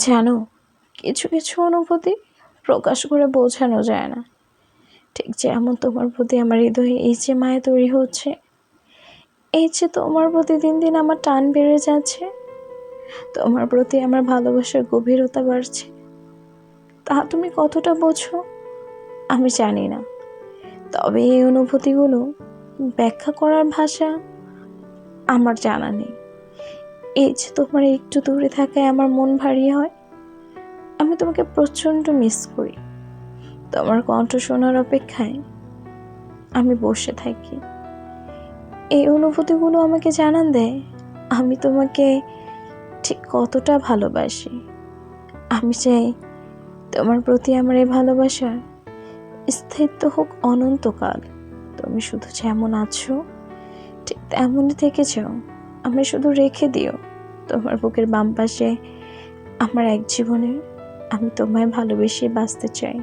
জানো, কিছু কিছু অনুভূতি প্রকাশ করে বোঝানো যায় না। ঠিক যেমন তোমার প্রতি আমার হৃদয়ে এই যে মায়া তৈরি হচ্ছে, এই যে তোমার প্রতি দিন দিন আমার টান বেড়ে যাচ্ছে, তোমার প্রতি আমার ভালোবাসার গভীরতা বাড়ছে, তা তুমি কতটা বোঝো আমি জানি না। তবে এই অনুভূতিগুলো ব্যাখ্যা করার ভাষা আমার জানা নেই। এই যে তোমার একটু দূরে থাকায় আমার মন ভারী হয়, আমি তোমাকে প্রচণ্ড মিস করি। তোমার কণ্ঠ শোনার অপেক্ষায় আমি বসে থাকি। এই অনুভূতিগুলো আমাকে জানান দেয় আমি তোমাকে ঠিক কতটা ভালোবাসি। আমি চাই তোমার প্রতি আমার এই ভালোবাসার স্থায়িত্ব হোক অনন্তকাল। তুমি শুধু যেমন আছো ঠিক তেমনই থেকে যাও, আমি শুধু রেখে দিও তোমার বুকের বাম পাশে আমার এক জীবনে। আমি তোমায় ভালোবেসে বাঁচতে চাই।